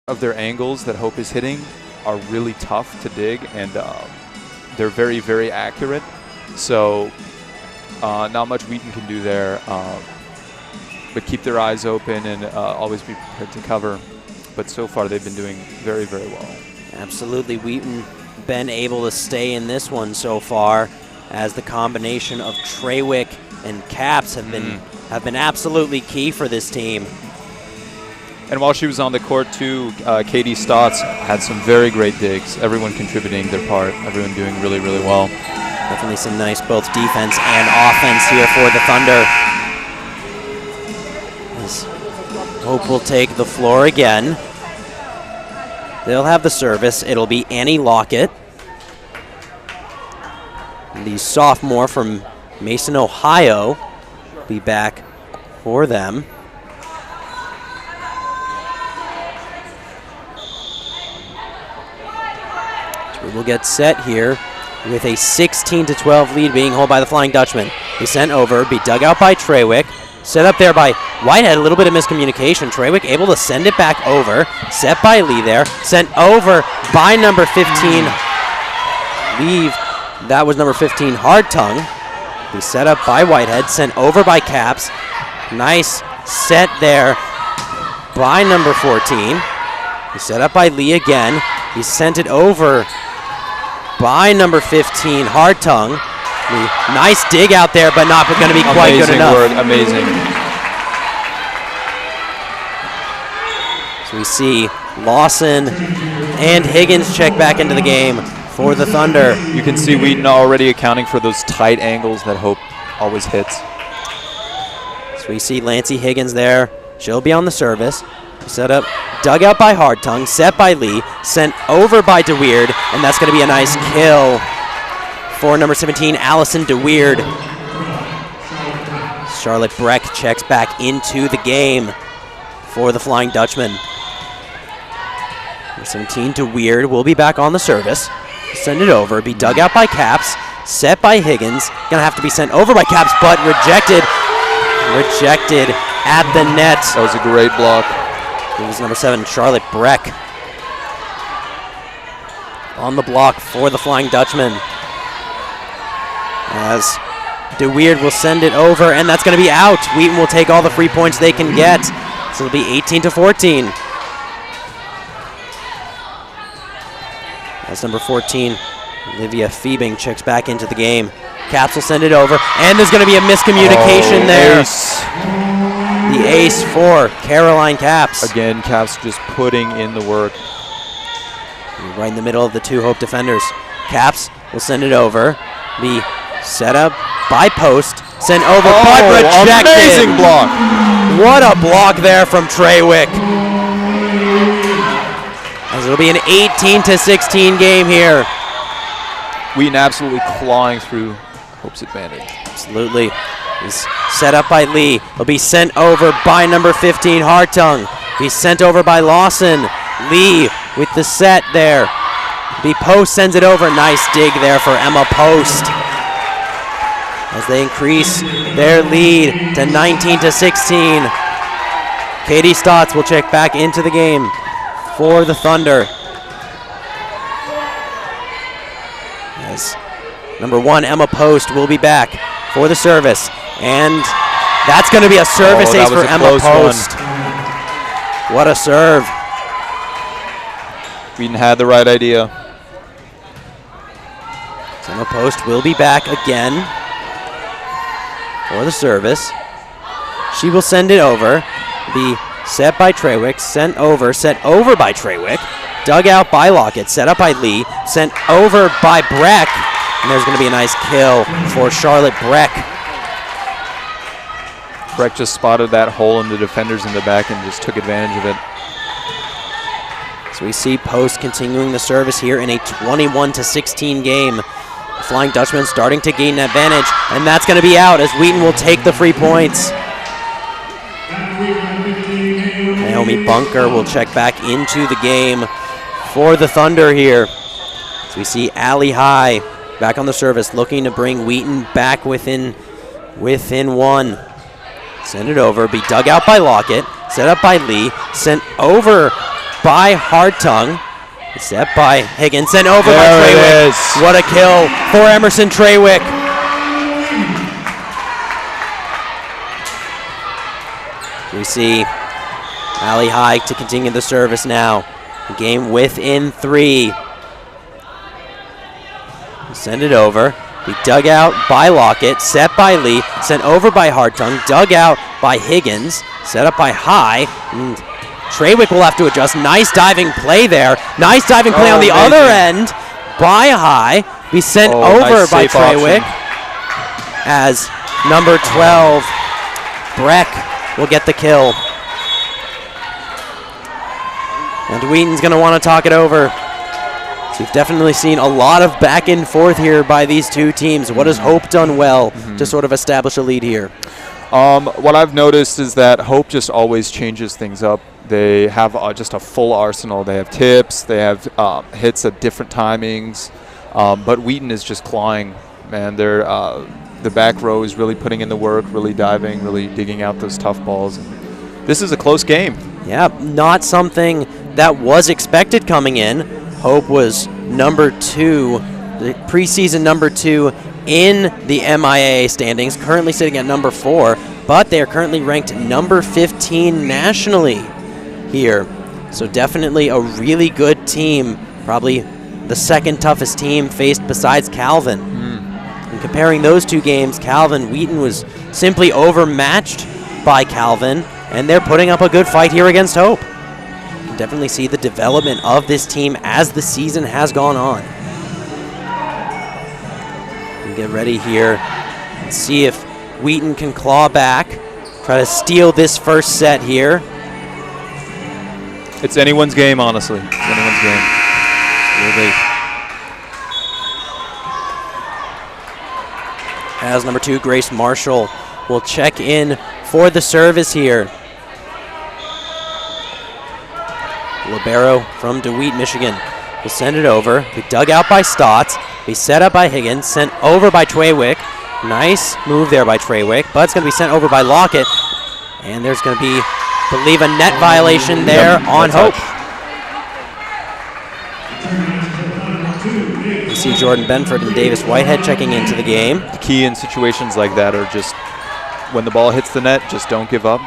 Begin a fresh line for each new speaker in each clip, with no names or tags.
of their angles that Hope is hitting are really tough to dig, and they're very, very accurate. So not much Wheaton can do there, but keep their eyes open and always be prepared to cover. But so far they've been doing very, very well.
Absolutely. Wheaton been able to stay in this one so far, as the combination of Trawick and Caps have been absolutely key for this team.
And while she was on the court too, Katie Stotts had some very great digs. Everyone contributing their part. Everyone doing really, really well.
Definitely some nice both defense and offense here for the Thunder. As Hope will take the floor again. They'll have the service. It'll be Annie Lockett, the sophomore from Mason, Ohio, be back for them. So we'll get set here with a 16-12 lead being held by the Flying Dutchman. Be sent over, be dug out by Trawick. Set up there by Whitehead, a little bit of miscommunication. Trawick able to send it back over. Set by Lee there. Sent over by number 15. Leave. That was number 15, Hardtongue. Be set up by Whitehead. Sent over by Caps. Nice set there by number 14. He set up by Lee again. He sent it over by number 15, Hardtongue. Nice dig out there, but not going to be quite good enough.
Amazing.
So we see Lawson and Higgins check back into the game for the Thunder.
You can see Wheaton already accounting for those tight angles that Hope always hits.
So we see Lancey Higgins there. She'll be on the service. Set up, dug out by Hardtongue, set by Lee, sent over by DeWeird, and that's going to be a nice kill for number 17, Allison DeWeird. Charlotte Breck checks back into the game for the Flying Dutchman. Number 17, DeWeird will be back on the service. Send it over, be dug out by Caps, set by Higgins. Gonna have to be sent over by Caps, but rejected. Rejected at the net.
That was a great block.
It was number 7, Charlotte Breck, on the block for the Flying Dutchman. As DeWeird will send it over, and that's going to be out. Wheaton will take all the free points they can get. So it'll be 18-14. As number 14, Olivia Fiebing checks back into the game. Caps will send it over, and there's going to be a miscommunication there.
Ace.
The ace for Caroline Caps.
Again, Caps just putting in the work.
Right in the middle of the two Hope defenders. Caps will send it over. Be set up by Post. Sent over, but rejected.
Amazing block.
What a block there from Trawick. As it'll be an 18-16 game here.
Wheaton absolutely clawing through Hope's advantage.
Absolutely. He's set up by Lee. He'll be sent over by number 15, Hardtongue. He's sent over by Lawson. Lee with the set there. B. Post sends it over. Nice dig there for Emma Post, as they increase their lead to 19-16. Katie Stotts will check back into the game for the Thunder. As number 1, Emma Post, will be back for the service. And that's going to be a service ace for Emma Post. What a serve.
Wheaton had the right idea.
Emma Post will be back again for the service. She will send it over. Be set by Trawick, set over by Trawick. Dug out by Lockett, set up by Lee, sent over by Breck. And there's going to be a nice kill for Charlotte Breck.
Breck just spotted that hole in the defenders in the back and just took advantage of it.
So we see Post continuing the service here in a 21-16 game. The Flying Dutchman starting to gain an advantage, and that's going to be out as Wheaton will take the free points. Naomi Bunker will check back into the game for the Thunder here. So we see Allie High back on the service, looking to bring Wheaton back within one. Send it over, be dug out by Lockett, set up by Lee, sent over by Hartung. Set by Higgins, sent over by
There it
Treywick.
is.
What a kill for Emerson Treywick. We see Allie High to continue the service now. Game within 3. Send it over. Be dug out by Lockett, set by Lee, sent over by Hartung, dug out by Higgins, set up by High. And Treywick will have to adjust. Nice diving play there. Nice diving play on the
amazing.
other end by High. Be sent over
nice
by
safe
Treywick
option.
as number 12, Breck, will get the kill. And Wheaton's going to want to talk it over. So we've definitely seen a lot of back and forth here by these two teams. What has Hope done well to sort of establish a lead here?
What I've noticed is that Hope just always changes things up. They have just a full arsenal. They have tips. They have hits at different timings. But Wheaton is just clawing, man. They're, the back row is really putting in the work, really diving, really digging out those tough balls. This is a close game.
Yeah, not something that was expected coming in. Hope was number 2, the preseason number 2 in the MIAA standings, currently sitting at number 4, but they are currently ranked number 15 nationally here. So definitely a really good team, probably the second toughest team faced besides Calvin. And comparing those two games, Wheaton was simply overmatched by Calvin, and they're putting up a good fight here against Hope. You can definitely see the development of this team as the season has gone on. We get ready here and see if Wheaton can claw back, try to steal this first set here.
It's anyone's game, honestly. It's anyone's game.
Absolutely. As number 2, Grace Marshall will check in for the service here. Libero from DeWitt, Michigan will send it over. Be dug out by Stotts. Be set up by Higgins. Sent over by Treywick. Nice move there by Treywick, but it's going to be sent over by Lockett. And there's going to be, I believe, a net violation there on Hope. You see Jordan Benford and Davis Whitehead checking into the game.
The key in situations like that are just when the ball hits the net, just don't give up.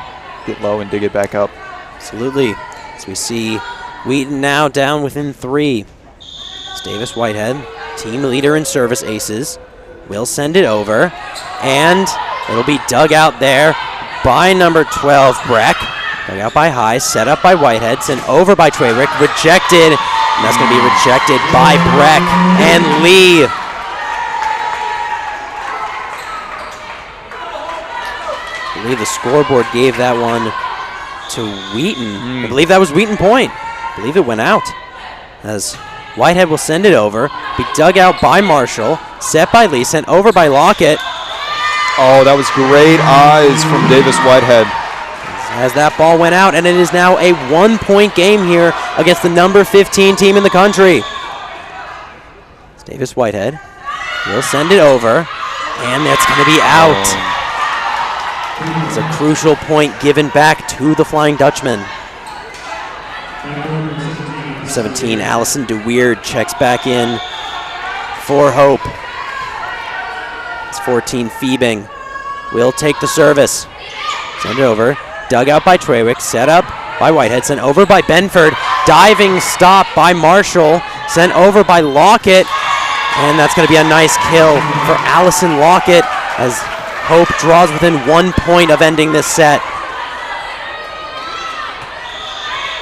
Get low and dig it back up.
Absolutely. As we see Wheaton now down within 3. It's Davis Whitehead, team leader in service aces, will send it over, and it'll be dug out there by number 12, Breck. Dug out by High, set up by Whitehead, sent over by Treywick, rejected, and that's going to be rejected by Breck and Lee. I believe the scoreboard gave that one to Wheaton. I believe that was Wheaton point. I believe it went out. As Whitehead will send it over. Be dug out by Marshall. Set by Lee. Sent over by Lockett.
Oh, that was great eyes from Davis Whitehead.
As that ball went out, and it is now a 1-point game here against the number 15 team in the country. It's Davis Whitehead. Will send it over, and that's going to be out. It's a crucial point given back to the Flying Dutchman. 17, Allison DeWeird checks back in for Hope. It's 14, Fiebing will take the service. Send it over. Dug out by Treywick. Set up by Whitehead. Sent over by Benford. Diving stop by Marshall. Sent over by Lockett. And that's going to be a nice kill for Allison Lockett as Hope draws within 1 point of ending this set.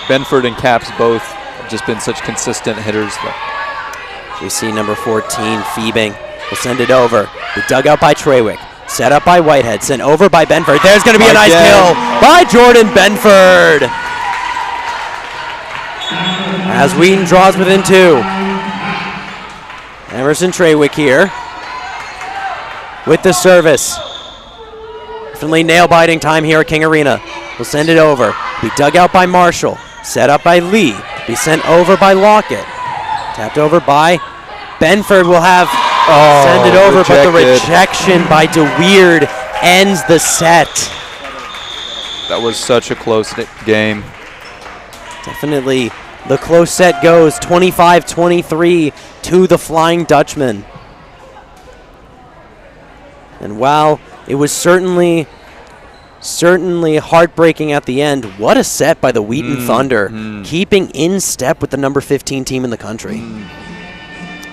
Benford and Caps both have just been such consistent hitters.
We see number 14, Fiebing, will send it over. Be dug out by Treywick. Set up by Whitehead. Sent over by Benford. There's going to be a nice kill by Jordan Benford. As Wheaton draws within 2. Emerson Treywick here with the service. Definitely nail-biting time here at King Arena. Will send it over. Be dug out by Marshall. Set up by Lee. Be sent over by Lockett. Tapped over by Benford. Will have send it over,
rejected.
but the rejection by DeWeird ends the set.
That was such a close game.
Definitely The close set goes 25-23 to the Flying Dutchman. And while it was certainly heartbreaking at the end, what a set by the Wheaton Thunder, keeping in step with the number 15 team in the country.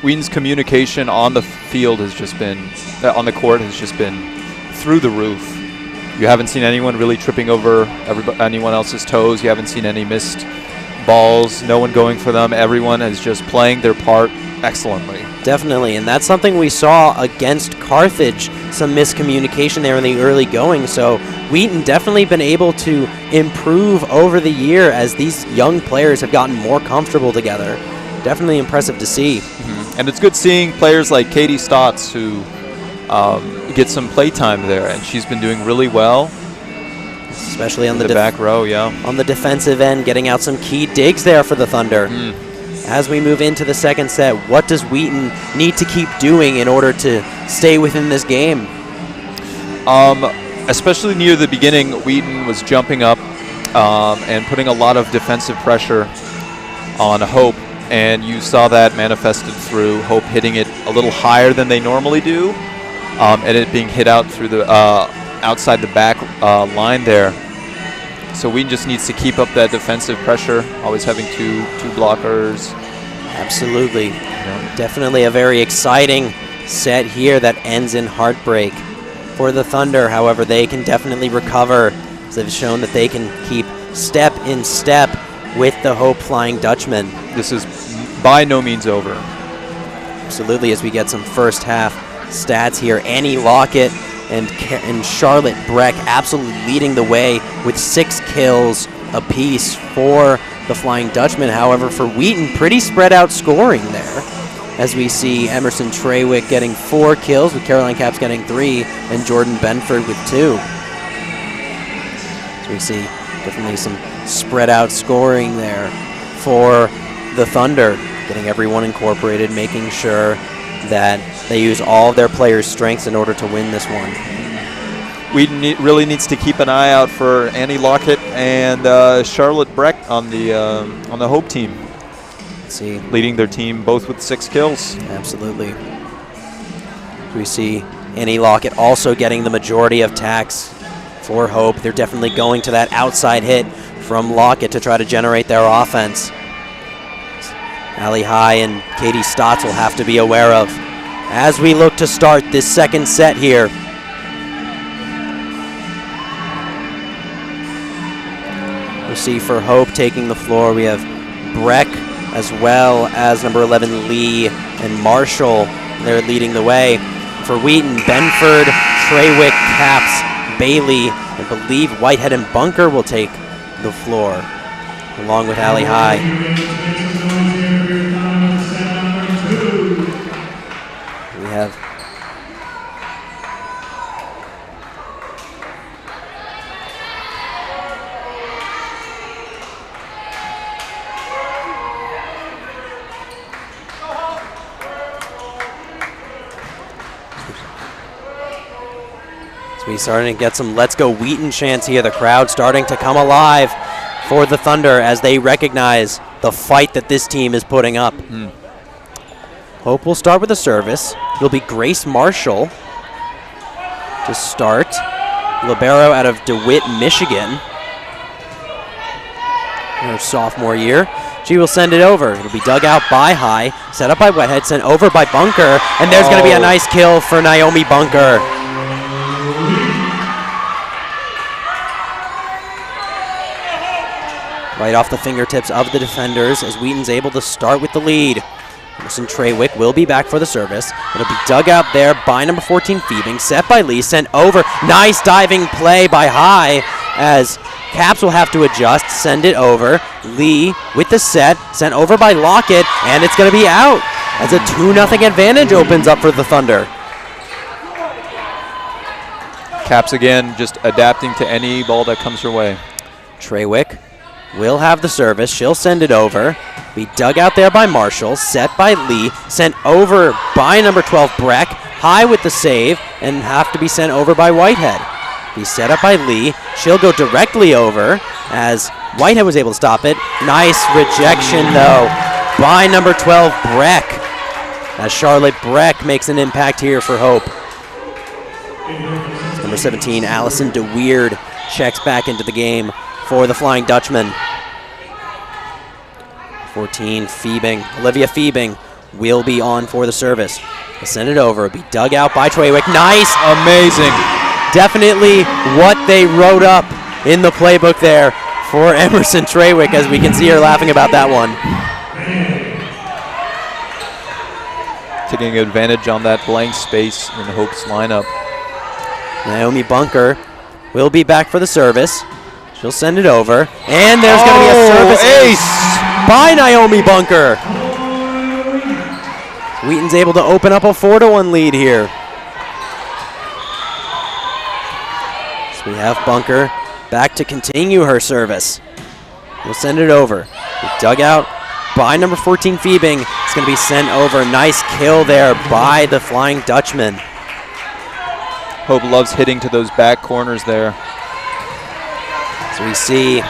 Wheaton's communication on the field has just been, on the court has just been through the roof. You haven't seen anyone really tripping over anyone else's toes. You haven't seen any missed balls, no one going for them. Everyone is just playing their part excellently.
Definitely, and that's something we saw against Carthage, some miscommunication there in the early going. So Wheaton definitely been able to improve over the year as these young players have gotten more comfortable together. Definitely impressive to see.
And it's good seeing players like Katie Stotts who get some play time there, and she's been doing really well.
Especially on the
back row, yeah.
On the defensive end, getting out some key digs there for the Thunder. As we move into the second set, what does Wheaton need to keep doing in order to stay within this game?
Especially near the beginning, Wheaton was jumping up and putting a lot of defensive pressure on Hope, and you saw that manifested through Hope hitting it a little higher than they normally do, and it being hit out through the outside the back line there. So Wheaton just needs to keep up that defensive pressure, always having two blockers.
Absolutely. Yeah. Definitely a very exciting set here that ends in heartbreak for the Thunder. However, they can definitely recover, as they've shown that they can keep step in step with the Hope Flying Dutchman.
This is by no means over.
Absolutely, as we get some first half stats here. Annie Lockett and Charlotte Breck absolutely leading the way with 6 kills apiece for the Flying Dutchman. However, for Wheaton, pretty spread out scoring there, as we see Emerson Trawick getting 4 kills, with Caroline Capps getting 3, and Jordan Benford with 2. So we see definitely some spread out scoring there for the Thunder, getting everyone incorporated, making sure that they use all of their players' strengths in order to win this one.
Wheaton really needs to keep an eye out for Annie Lockett and Charlotte Breck on the Hope team.
Let's see,
leading their team both with 6 kills.
Absolutely. We see Annie Lockett also getting the majority of attacks for Hope. They're definitely going to that outside hit from Lockett to try to generate their offense. Allie High and Katie Stotts will have to be aware of as we look to start this second set here. We'll see for Hope taking the floor, we have Breck as well as number 11 Lee and Marshall. They're leading the way. For Wheaton, Benford, Trawick, Capps, Bailey, I believe Whitehead and Bunker will take the floor, along with Allie High. We have we're starting to get some Let's Go Wheaton chants here. The crowd starting to come alive for the Thunder as they recognize the fight that this team is putting up. Hope will start with a service. It'll be Grace Marshall to start. Libero out of DeWitt, Michigan. Her sophomore year. She will send it over. It'll be dug out by High, set up by Whitehead, sent over by Bunker, and there's going to be a nice kill for Naomi Bunker. Right off the fingertips of the defenders as Wheaton's able to start with the lead. Emerson Trawick will be back for the service. It'll be dug out there by number 14 Phoebing, set by Lee, sent over. Nice diving play by High as Capps will have to adjust, send it over. Lee with the set, sent over by Lockett, and it's going to be out as a 2-0 advantage opens up for the Thunder.
Capps again just adapting to any ball that comes her way.
Trawick will have the service. She'll send it over. Be dug out there by Marshall, set by Lee, sent over by number 12 Breck. High with the save and have to be sent over by Whitehead. Be set up by Lee. She'll go directly over as Whitehead was able to stop it. Nice rejection, though, by number 12, Breck. As Charlotte Breck makes an impact here for Hope. Number 17, Allison DeWeerd, checks back into the game for the Flying Dutchman. 14, Olivia Fiebing will be on for the service. We'll send it over. It'll be dug out by Trawick. Nice.
Amazing.
Definitely what they wrote up in the playbook there for Emerson Trawick, as we can see her laughing about that one.
Taking advantage on that blank space in Hope's lineup.
Naomi Bunker will be back for the service. She'll send it over. And there's going to be a service ace by Naomi Bunker. Wheaton's able to open up a 4-1 lead here. So we have Bunker back to continue her service. We'll send it over. Dug out by number 14, Fiebing. It's going to be sent over. Nice kill there by the Flying Dutchman.
Hope loves hitting to those back corners there.
So we see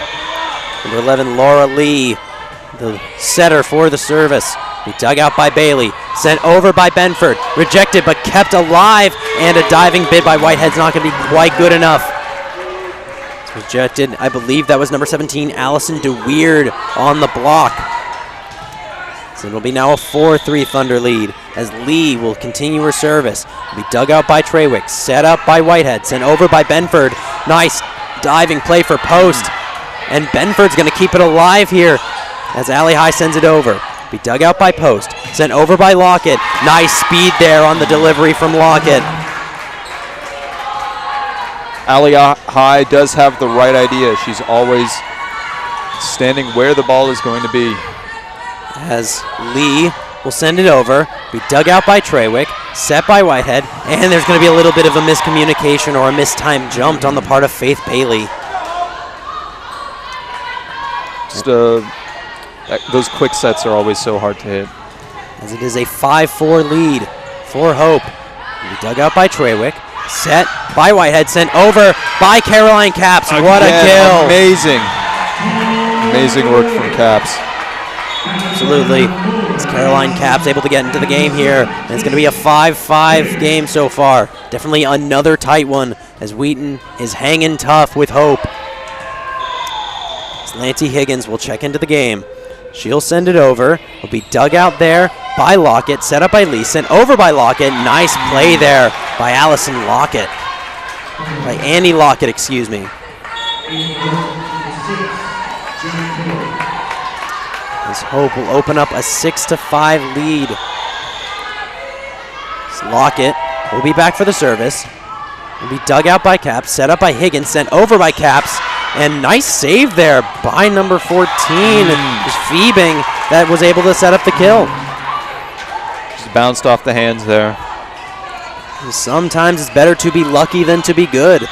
number 11, Laura Lee, the setter for the service. Be dug out by Bailey, sent over by Benford, rejected but kept alive, and a diving bid by Whitehead's not going to be quite good enough. It's rejected. I believe that was number 17, Allison DeWeerd on the block. So it'll be now a 4-3 Thunder lead as Lee will continue her service. Be dug out by Trawick, set up by Whitehead, sent over by Benford. Nice diving play for post, and Benford's going to keep it alive here as Alley High sends it over. Be dug out by Post, sent over by Lockett. Nice speed there on the delivery from Lockett.
Alley High does have the right idea. She's always standing where the ball is going to be.
As Lee will send it over, be dug out by Trawick, set by Whitehead, and there's going to be a little bit of a miscommunication or a mistimed jump on the part of Faith Bailey.
Just those quick sets are always so hard to hit.
As it is a 5-4 lead for Hope. Be dug out by Trawick, set by Whitehead, sent over by Caroline Capps.
Again,
what a kill.
Amazing. Amazing work from Capps.
Absolutely. As Caroline Capps able to get into the game here. And it's going to be a 5-5 game so far. Definitely another tight one as Wheaton is hanging tough with Hope. As Lancy Higgins will check into the game. She'll send it over. Will be dug out there by Lockett. Set up by Lee. Sent over by Lockett. Nice play there by Allison Lockett. By Annie Lockett, excuse me. As Hope will open up a 6-5 lead. As Lockett will be back for the service. Will be dug out by Capps. Set up by Higgins. Sent over by Capps. And nice save there by number 14, Fiebing, that was able to set up the kill.
Just bounced off the hands there.
Sometimes it's better to be lucky than to be good.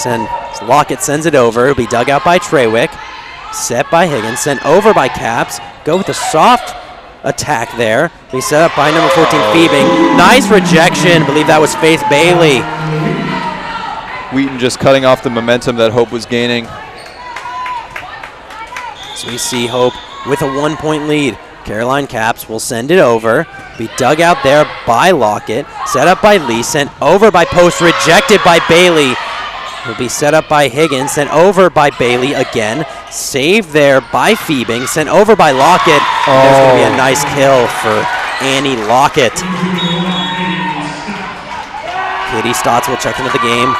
So Lockett sends it over. It'll be dug out by Trawick. Set by Higgins, sent over by Capps. Go with the soft attack there. Be set up by number 14, Fiebing. Nice rejection. I believe that was Faith Bailey.
Wheaton just cutting off the momentum that Hope was gaining.
So we see Hope with a 1-point lead. Caroline Capps will send it over. Be dug out there by Lockett. Set up by Lee. Sent over by Post. Rejected by Bailey. Will be set up by Higgins. Sent over by Bailey again. Saved there by Fiebing. Sent over by Lockett. Oh. There's going to be a nice kill for Annie Lockett. Katie Stotts will check into the game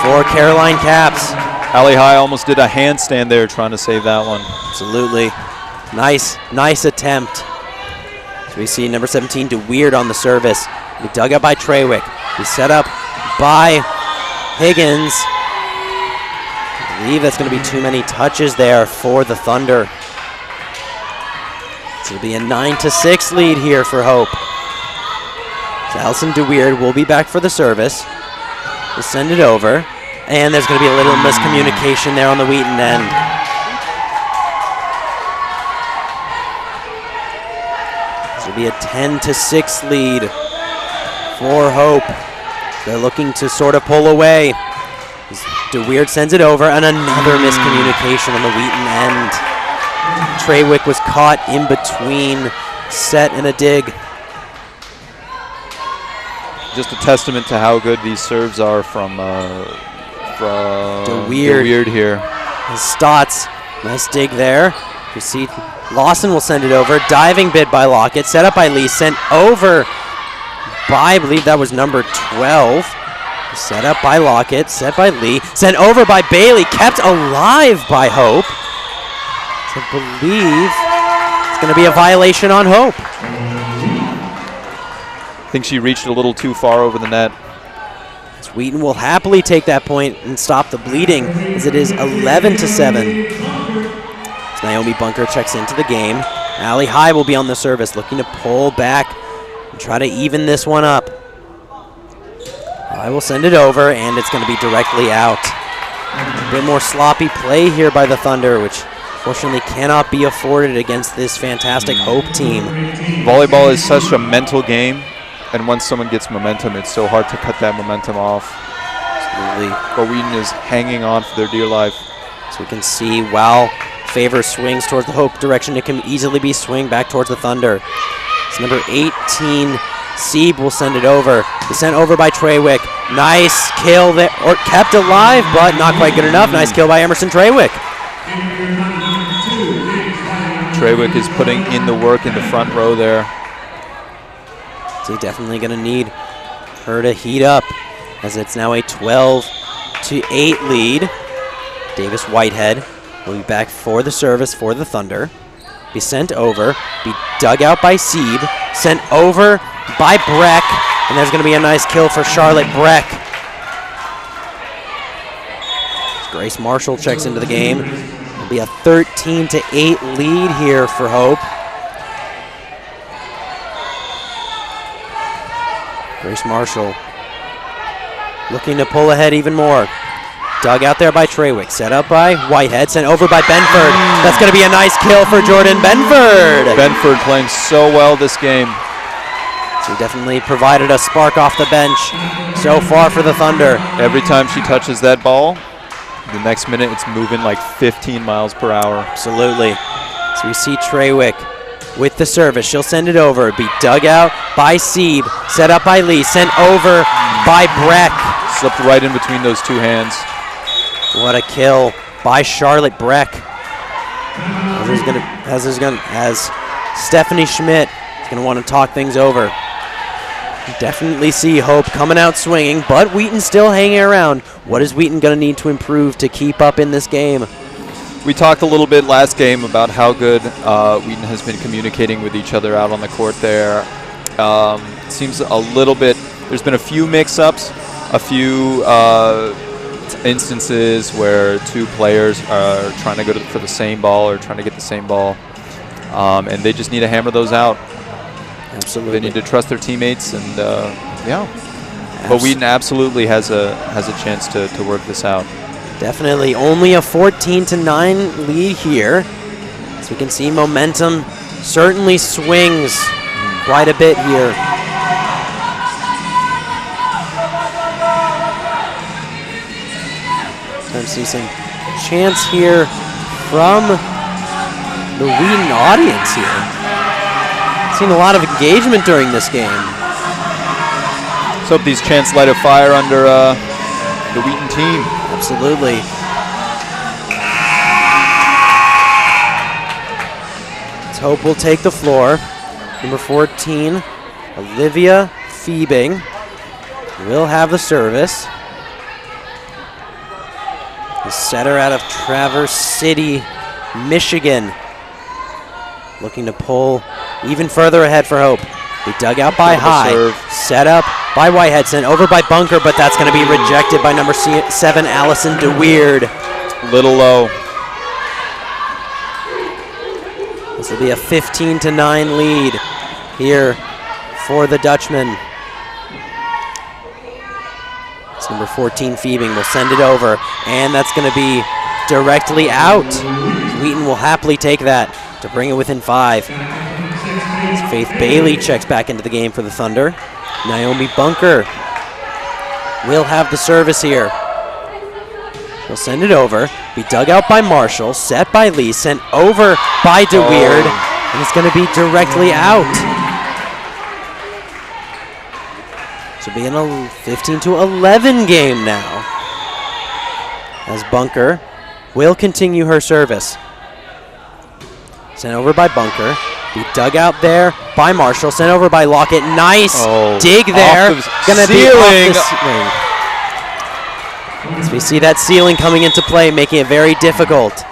for Caroline Capps.
Alley High almost did a handstand there trying to save that one.
Absolutely. Nice attempt. So we see number 17, DeWeerd on the service. Be dug up by Trawick. Be set up by Higgins. I believe that's going to be too many touches there for the Thunder. So it'll be a 9-6 lead here for Hope. So Allison DeWeerd will be back for the service. We'll send it over. And there's going to be a little miscommunication there on the Wheaton end. This will be a 10-6 lead for Hope. They're looking to sort of pull away. DeWeird sends it over, and another miscommunication on the Wheaton end. Trawick was caught in between set and a dig.
Just a testament to how good these serves are from DeWeird here.
And Stotts, nice dig there. You see Lawson will send it over. Diving bid by Lockett, set up by Lee, sent over by, I believe that was number 12. Set up by Lockett, set by Lee, sent over by Bailey, kept alive by Hope. So I believe it's going to be a violation on Hope.
I think she reached a little too far over the net.
So Wheaton will happily take that point and stop the bleeding as it is 11-7. As Naomi Bunker checks into the game. Allie High will be on the service, looking to pull back and try to even this one up. I will send it over, and it's going to be directly out. A bit more sloppy play here by the Thunder, which fortunately cannot be afforded against this fantastic Hope team.
Volleyball is such a mental game, and once someone gets momentum, it's so hard to cut that momentum off.
Absolutely.
But Wheaton is hanging on for their dear life.
So we can see while Favor swings towards the Hope direction, it can easily be swing back towards the Thunder. It's number 18, Sieb will send it over. It's sent over by Trawick. Nice kill there, or kept alive, but not quite good enough. Nice kill by Emerson Trawick.
Trawick is putting in the work in the front row there.
So definitely going to need her to heat up, as it's now a 12-8 lead. Davis Whitehead will be back for the service for the Thunder. Be sent over, be dug out by Sieb, sent over by Breck, and there's going to be a nice kill for Charlotte Breck. Grace Marshall checks into the game. It'll be a 13-8 lead here for Hope. Grace Marshall looking to pull ahead even more. Dug out there by Trawick, set up by Whitehead, sent over by Benford. That's going to be a nice kill for Jordan Benford.
Benford playing so well this game.
So definitely provided a spark off the bench so far for the Thunder.
Every time she touches that ball, the next minute it's moving like 15 miles per hour.
Absolutely. So we see Trawick with the service. She'll send it over. Be dug out by Sieb, set up by Lee, sent over by Breck.
Slipped right in between those two hands.
What a kill by Charlotte Breck. As Stephanie Schmidt is going to want to talk things over. Definitely see Hope coming out swinging, but Wheaton still hanging around. What is Wheaton going to need to improve to keep up in this game?
We talked a little bit last game about how good Wheaton has been communicating with each other out on the court there. Seems a little bit, there's been a few mix-ups, a few instances where two players are trying to go for the same ball or trying to get the same ball, and they just need to hammer those out.
Absolutely.
They need to trust their teammates, and yeah. But Wheaton absolutely has a chance to work this out.
Definitely. Only a 14-9 lead here. So we can see momentum certainly swings quite a bit here. Time to see some chants here from the Wheaton audience here. Seen a lot of engagement during this game.
Let's hope these chants light a fire under the Wheaton team.
Absolutely. Let's hope we'll take the floor. Number 14, Olivia Fiebing, will have the service. The setter out of Traverse City, Michigan, looking to pull even further ahead for Hope. Be dug out by High, set up by Whitehead, sent over by Bunker, but that's going to be rejected by number 7, Allison DeWeird.
Little low.
This will be a 15-9 lead here for the Dutchman. It's number 14, Fiebing, will send it over, and that's going to be directly out. Wheaton will happily take that to bring it within 5. As Faith Bailey checks back into the game for the Thunder. Naomi Bunker will have the service here. He'll send it over. Be dug out by Marshall. Set by Lee. Sent over by DeWeerd. And it's going to be directly out. So it'll be a 15-11 game now. As Bunker will continue her service. Sent over by Bunker. Be dug out there by Marshall. Sent over by Lockett. Nice dig there. Gonna be off the ceiling. As we see that ceiling coming into play, making it very difficult.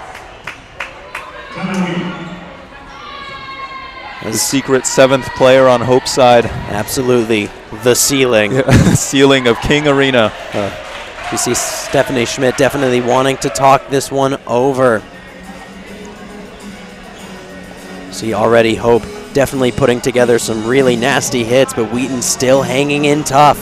The secret 7th player on Hope's side.
Absolutely. The ceiling.
Ceiling of King Arena.
We see Stephanie Schmidt definitely wanting to talk this one over. See already Hope definitely putting together some really nasty hits, but Wheaton still hanging in tough.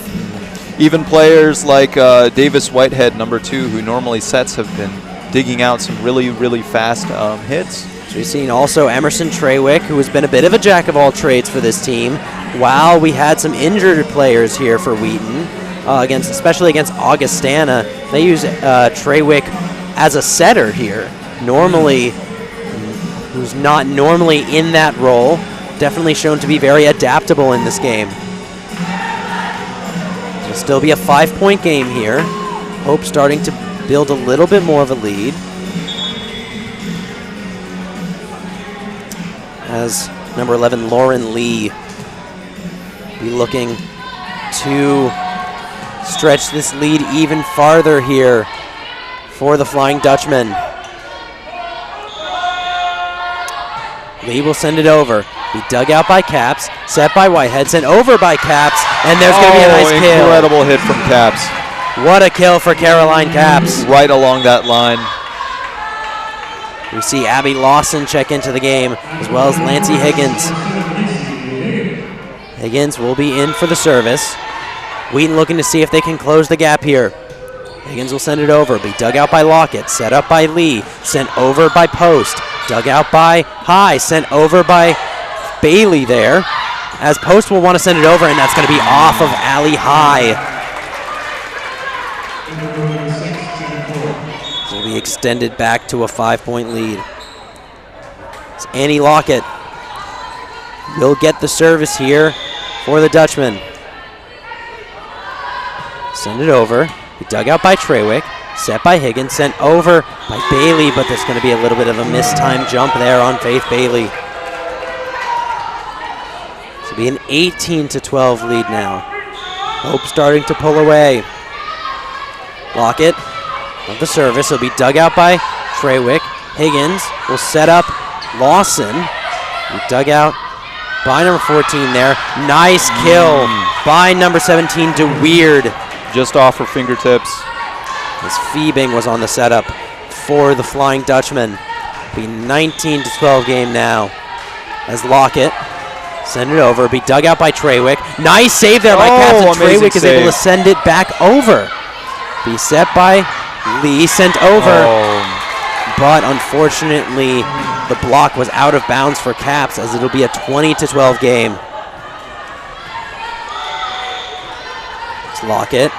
Even players like Davis Whitehead, number 2, who normally sets, have been digging out some really, really fast hits.
So we've seen also Emerson Treywick, who has been a bit of a jack of all trades for this team. While we had some injured players here for Wheaton, especially against Augustana. They use Treywick as a setter here. Normally, who's not normally in that role, definitely shown to be very adaptable in this game. It'll still be a 5-point game here. Hope starting to build a little bit more of a lead. As number 11, Lauren Lee, be looking to stretch this lead even farther here for the Flying Dutchman. Lee will send it over. Be dug out by Caps, set by Whitehead, sent over by Caps, and there's going to be a nice kill.
Incredible hit from Caps.
What a kill for Caroline Caps.
Right along that line.
We see Abby Lawson check into the game, as well as Lancey Higgins. Higgins will be in for the service. Wheaton looking to see if they can close the gap here. Higgins will send it over. Be dug out by Lockett, set up by Lee, sent over by Post. Dug out by High, sent over by Bailey there. As Post will want to send it over, and that's going to be off of Allie High. So it'll be extended back to a 5-point lead. It's Annie Lockett will get the service here for the Dutchman. Send it over. Be dug out by Treywick. Set by Higgins, sent over by Bailey, but there's going to be a little bit of a mistimed jump there on Faith Bailey. So it'll be an 18-12 lead now. Hope starting to pull away. Lockett of the service will be dug out by Treywick. Higgins will set up Lawson. Be dug out by number 14 there. Nice kill by number 17, DeWeerd.
Just off her fingertips.
As Feebing was on the setup for the Flying Dutchman. Be 19-12 game now. As Lockett send it over. Be dug out by Treywick. Nice save there by Caps, and Treywick is able to send it back over. Be set by Lee, sent over. But unfortunately, the block was out of bounds for Caps, as it'll be a 20-12 game. It's Lockett.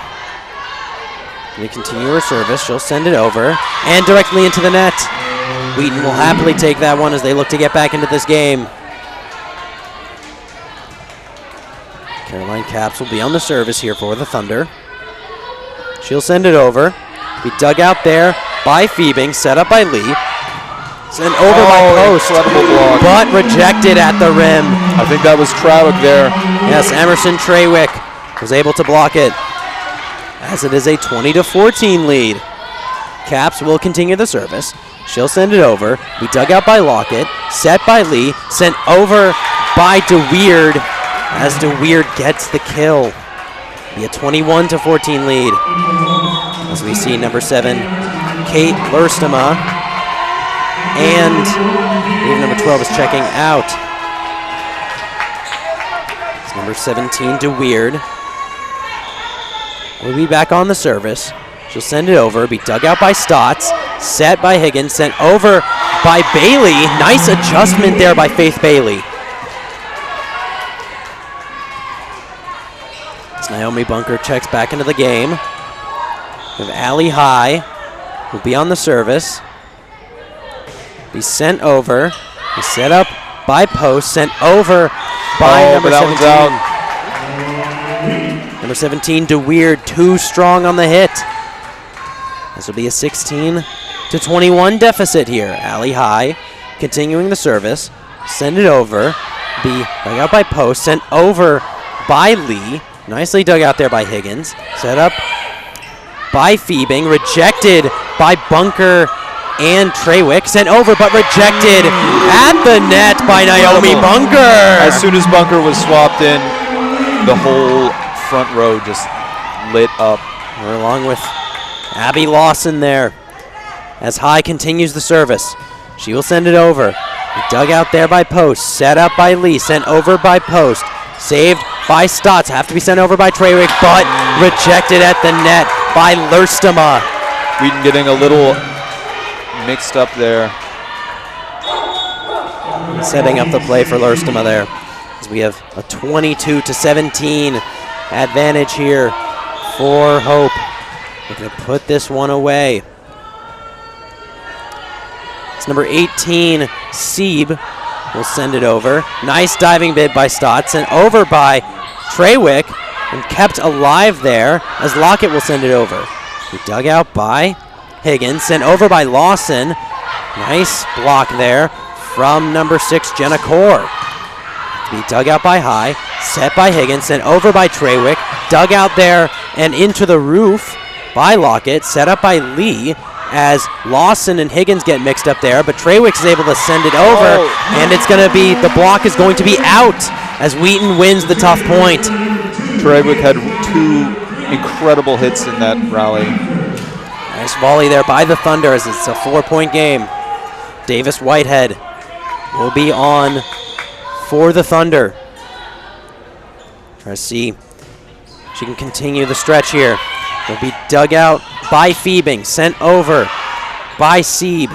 We continue her service. She'll send it over and directly into the net. Wheaton will happily take that one as they look to get back into this game. Caroline Caps will be on the service here for the Thunder. She'll send it over. Be dug out there by Feebing, set up by Lee. Sent over by Post,
block,
but rejected at the rim.
I think that was Trowick there.
Yes, Emerson Treywick was able to block it, as it is a 20-14 lead. Caps will continue the service. She'll send it over. Be dug out by Lockett. Set by Lee. Sent over by DeWeerd, as DeWeerd gets the kill. Be a 21-14 lead. As we see number 7, Kate Lerstema. And even number 12 is checking out. It's number 17, DeWeerd. We'll be back on the service. She'll send it over. Be dug out by Stotts. Set by Higgins. Sent over by Bailey. Nice adjustment there by Faith Bailey. As Naomi Bunker checks back into the game. We have Allie High will be on the service. Be sent over. Be set up by post. Sent over by number 17. Number 17, DeWeird, too strong on the hit. This will be a 16-21 deficit here. Alley high, continuing the service. Send it over. Be dug out by post. Sent over by Lee. Nicely dug out there by Higgins. Set up by Fiebing. Rejected by Bunker and Trawick. Sent over but rejected at the net by Naomi Bunker.
As soon as Bunker was swapped in, the whole front row just lit up.
We're along with Abby Lawson there as High continues the service. She will send it over. Dug out there by post. Set up by Lee. Sent over by post. Saved by Stotts. Have to be sent over by Trawick, but rejected at the net by Lerstema.
Wheaton getting a little mixed up there.
Setting up the play for Lerstema there. As we have a 22-17 advantage here for Hope. We're going to put this one away. It's number 18, Sieb, will send it over. Nice diving bid by Stotts and over by Trawick and kept alive there as Lockett will send it over. He dug out by Higgins, sent over by Lawson. Nice block there from number 6, Jenna Core. He dug out by High, set by Higgins, sent over by Trawick, dug out there and into the roof by Lockett, set up by Lee as Lawson and Higgins get mixed up there, but Trawick is able to send it over, and it's going to be, the block is going to be out as Wheaton wins the tough point.
Trawick had 2 incredible hits in that rally.
Nice volley there by the Thunder as it's a 4-point game. Davis Whitehead will be on for the Thunder. Try to see if she can continue the stretch here. Will be dug out by Fiebing, sent over by Sieb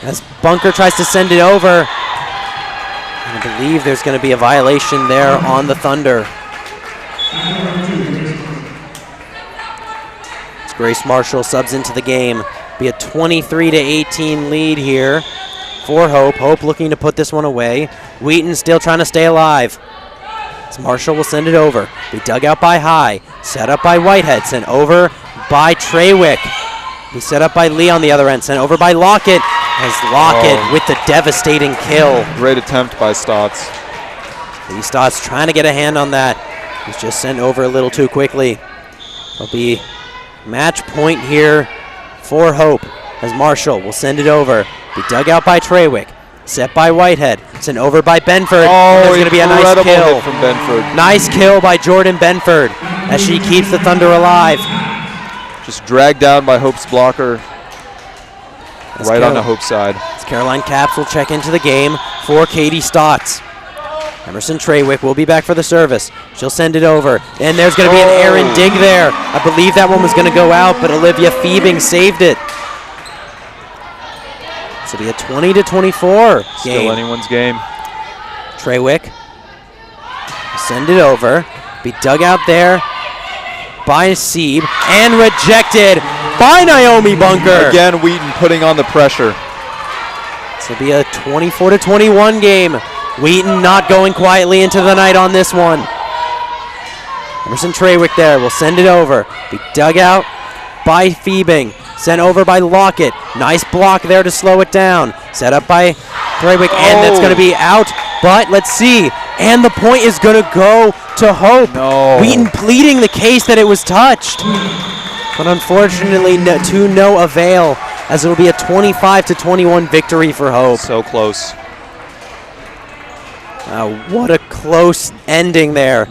as Bunker tries to send it over. And I believe there's going to be a violation there on the Thunder. As Grace Marshall subs into the game. Be a 23-18 lead here for Hope. Hope looking to put this one away. Wheaton still trying to stay alive. As Marshall will send it over. Be dug out by High. Set up by Whitehead. Sent over by Trawick. Be set up by Lee on the other end. Sent over by Lockett. As Lockett with the devastating kill.
Great attempt by Stotts.
Lee Stotts trying to get a hand on that. He's just sent over a little too quickly. It'll be match point here for Hope. As Marshall will send it over. Be dug out by Trawick. Set by Whitehead. Sent over by Benford. There's going to be a nice kill.
Hit from Benford.
Nice kill by Jordan Benford as she keeps the Thunder alive.
Just dragged down by Hope's blocker. Right on the Hope side.
As Caroline Capps will check into the game for Katie Stotts. Emerson Trawick will be back for the service. She'll send it over. And there's going to be an errant dig there. I believe that one was going to go out, but Olivia Fiebing saved it. This will be a 20-24 game.
Still anyone's game.
Trawick send it over. Be dug out there by Sieb and rejected by Naomi Bunker.
Again, Wheaton putting on the pressure.
This will be a 24-21 game. Wheaton not going quietly into the night on this one. Emerson Trawick there will send it over. Be dug out by Fiebing. Sent over by Lockett. Nice block there to slow it down. Set up by Trawick, and that's going to be out. But let's see. And the point is going to go to Hope.
No.
Wheaton pleading the case that it was touched. But unfortunately, to no avail, as it will be a 25-21 victory for Hope.
So close.
What a close ending there.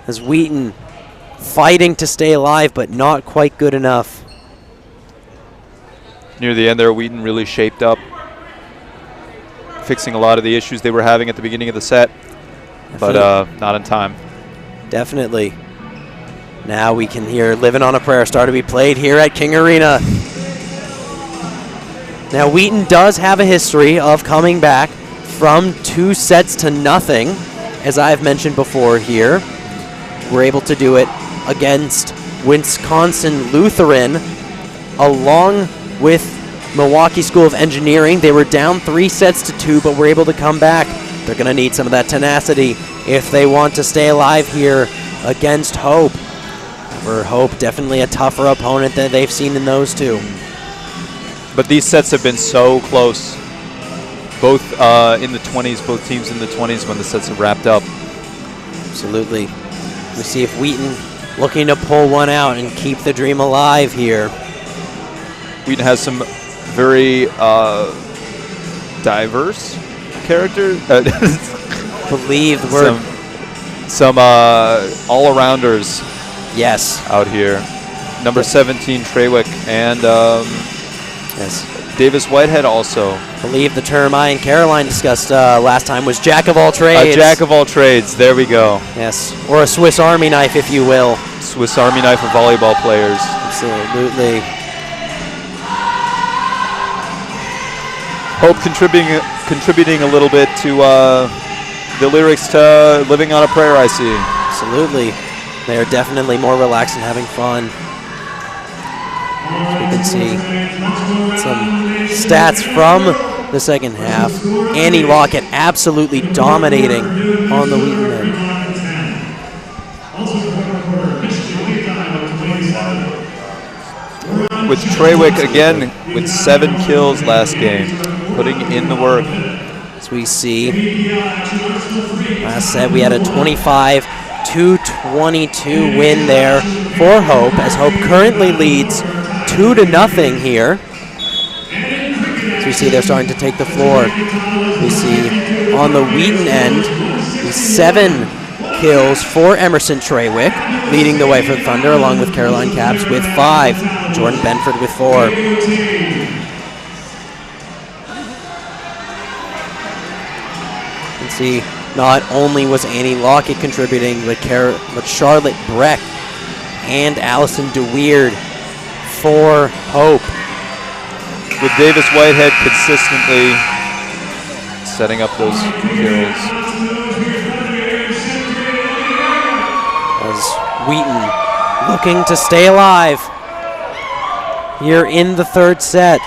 As Wheaton fighting to stay alive, but not quite good enough.
Near the end there, Wheaton really shaped up, fixing a lot of the issues they were having at the beginning of the set, but not in time.
Definitely. Now we can hear Livin' on a Prayer start to be played here at King Arena. Now Wheaton does have a history of coming back from 2-0, as I've mentioned before here. We're able to do it against Wisconsin Lutheran along with Milwaukee School of Engineering. They were down 3-2, but were able to come back. They're going to need some of that tenacity if they want to stay alive here against Hope. For Hope, definitely a tougher opponent than they've seen in those two.
But these sets have been so close. Both in the 20s, both teams in the 20s when the sets have wrapped up.
Absolutely. We see if Wheaton looking to pull one out and keep the dream alive here.
Wheaton has some very diverse characters.
Believe the word.
Some all-arounders.
Yes.
Out here. Number 17, Treywick, and
yes.
Davis Whitehead also.
I believe the term I and Caroline discussed last time was jack of all trades.
A jack of all trades. There we go.
Yes. Or a Swiss Army knife, if you will.
Swiss Army knife of volleyball players.
Absolutely.
Hope contributing a little bit to the lyrics to Living on a Prayer, I see.
Absolutely. They are definitely more relaxed and having fun. As we can see some stats from the second half. Annie Lockett absolutely dominating on the Wheaton end.
With Treywick again with 7 kills last game, putting in the work.
As we see, last set we had a 25-22 win there for Hope, as Hope currently leads 2-0 here. As we see they're starting to take the floor. We see on the Wheaton end, 7 kills for Emerson Treywick, leading the way for the Thunder, along with Caroline Capps with 5, Jordan Benford with 4. You can see not only was Annie Lockett contributing, but Charlotte Breck and Allison DeWeird for Hope.
With Davis Whitehead consistently setting up those kills.
As Wheaton looking to stay alive here in the third set.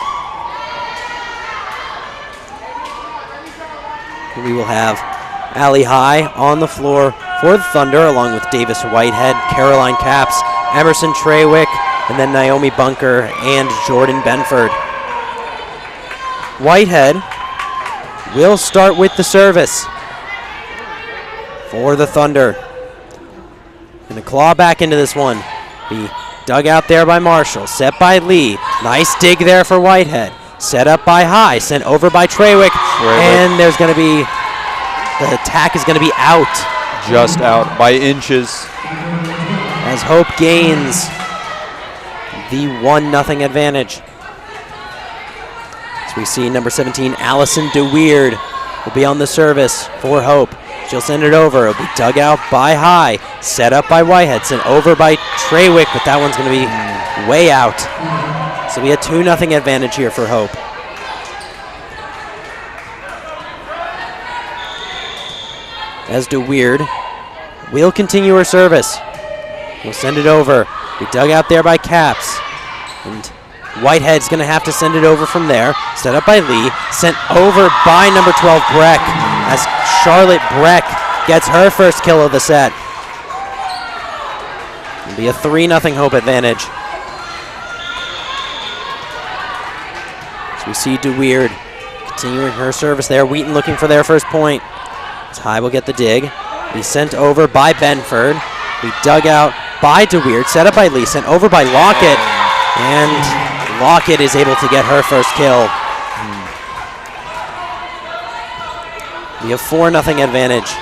We will have Allie High on the floor for the Thunder, along with Davis Whitehead, Caroline Capps, Emerson Treywick, and then Naomi Bunker and Jordan Benford. Whitehead will start with the service for the Thunder. Going to claw back into this one. Be dug out there by Marshall, set by Lee. Nice dig there for Whitehead. Set up by High, sent over by Treywick, and there's going to be, the attack is going to be out.
Just out by inches.
As Hope gains the 1-0 advantage. As we see number 17, Allison DeWeird, will be on the service for Hope. She'll send it over. It'll be dug out by High, set up by Whitehead, sent over by Treywick, but that one's going to be way out. So we have 2-0 advantage here for Hope. As DeWeird will continue her service. We'll send it over. Be dug out there by Capps. And Whitehead's going to have to send it over from there. Set up by Lee. Sent over by number 12, Breck, as Charlotte Breck gets her first kill of the set. It'll be a 3-0 Hope advantage. As we see DeWeird continuing her service there. Wheaton looking for their first point. As High will get the dig. Be sent over by Benford. Be dug out by DeWeird. Set up by Lee. Sent over by Lockett. And Lockett is able to get her first kill. We have 4-0 advantage.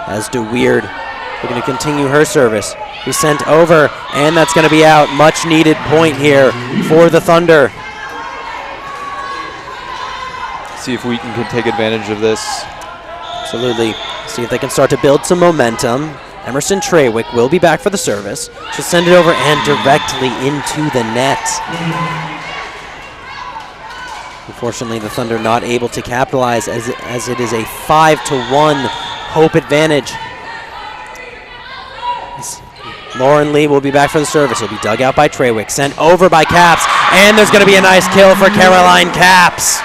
As DeWeird, we're going to continue her service. Be sent over, and that's going to be out. Much needed point here for the Thunder.
See if Wheaton can take advantage of this.
Absolutely. See if they can start to build some momentum. Emerson Treywick will be back for the service. She'll send it over and directly into the net. Unfortunately, the Thunder not able to capitalize as it is a 5-1 Hope advantage. Lauren Lee will be back for the service. He'll be dug out by Treywick, sent over by Capps, And there's going to be a nice kill for Caroline Caps.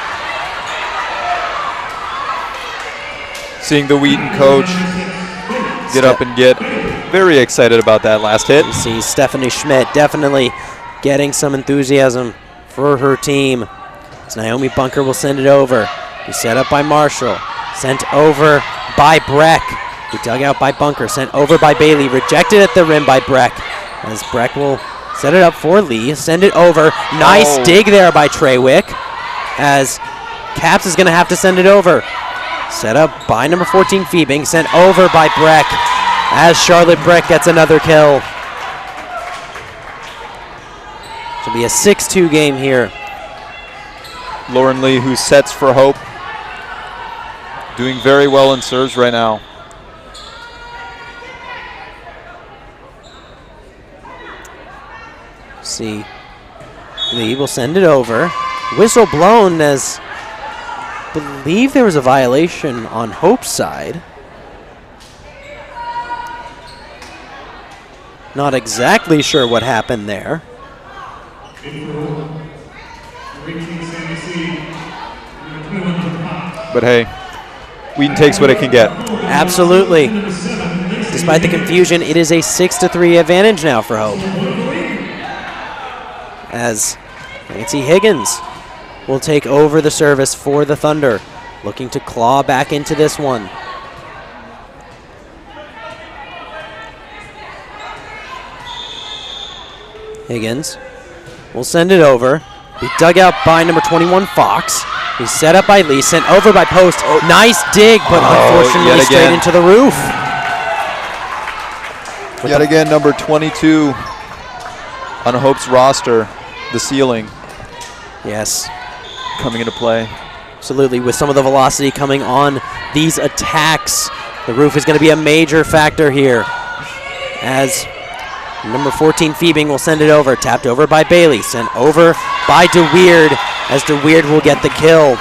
Seeing the Wheaton coach get up and get very excited about that last hit.
You see Stephanie Schmidt definitely getting some enthusiasm for her team. As Naomi Bunker will send it over. Be set up by Marshall. Sent over by Breck. Be dug out by Bunker. Sent over by Bailey. Rejected at the rim by Breck. As Breck will set it up for Lee. Send it over. Nice dig there by Treywick. As Caps is going to have to send it over. Set up by number 14, Feebing. Sent over by Breck. As Charlotte Breck gets another kill. It'll be a 6-2 game here.
Lauren Lee, who sets for Hope, doing very well in serves right now.
See, Lee will send it over. Whistle blown, as I believe there was a violation on Hope's side. Not exactly sure what happened there.
But hey, Wheaton takes what it can get.
Absolutely. Despite the confusion, it is a 6-3 advantage now for Hope. As Nancy Higgins will take over the service for the Thunder, looking to claw back into this one. Higgins will send it over. Be dug out by number 21, Fox. He's set up by Lee, sent over by Post. Nice dig, but unfortunately straight into the roof.
Yet again, number 22 on Hope's roster, the ceiling.
Yes.
Coming into play.
Absolutely, with some of the velocity coming on these attacks, the roof is going to be a major factor here. As number 14, Feebing will send it over. Tapped over by Bailey. Sent over by DeWeird, as DeWeird will get the kill.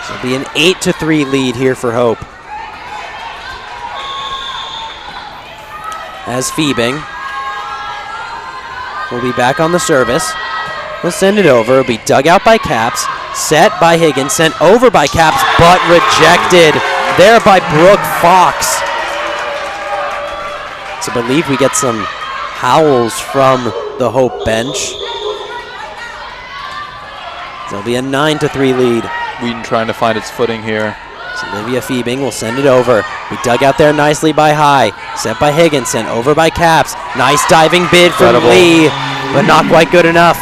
So it'll be an 8-3 lead here for Hope. As Feebing will be back on the service. We'll send it over. It'll be dug out by Caps. Set by Higgins. Sent over by Caps, but rejected there by Brooke Fox. So I believe we get some howls from the Hope bench. There'll be a 9-3 lead.
Wheaton trying to find its footing here.
So Olivia Feebing will send it over. We dug out there nicely by High. Set by Higgins, sent over by Caps. Nice diving bid from Lee, but not quite good enough,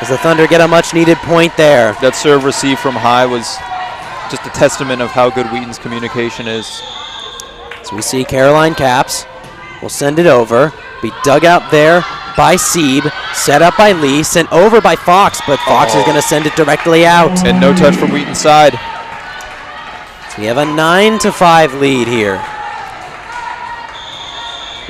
as the Thunder get a much needed point there.
That serve received from High was just a testament of how good Wheaton's communication is.
So we see Caroline Caps will send it over. Be dug out there by Sieb, set up by Lee, sent over by Fox, but Fox is going to send it directly out.
And no touch from Wheaton's side.
So we have a 9-5 lead here.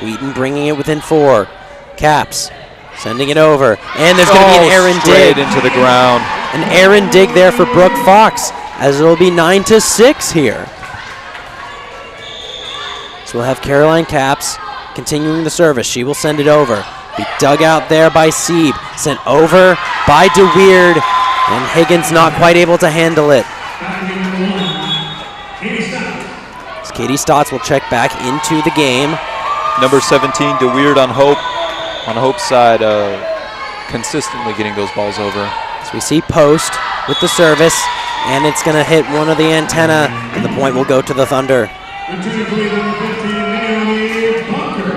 Wheaton bringing it within 4. Caps sending it over, and there's going to be an errant dig
into the ground.
An errant dig there for Brooke Fox, as it'll be 9-6 here. So we'll have Caroline Caps continuing the service. She will send it over. Be dug out there by Sieb, sent over by DeWeird, and Higgins not quite able to handle it. As Katie Stotts will check back into the game.
Number 17, DeWeird on Hope's side, consistently getting those balls over.
So we see Post with the service, and it's going to hit one of the antenna, and the point will go to the Thunder.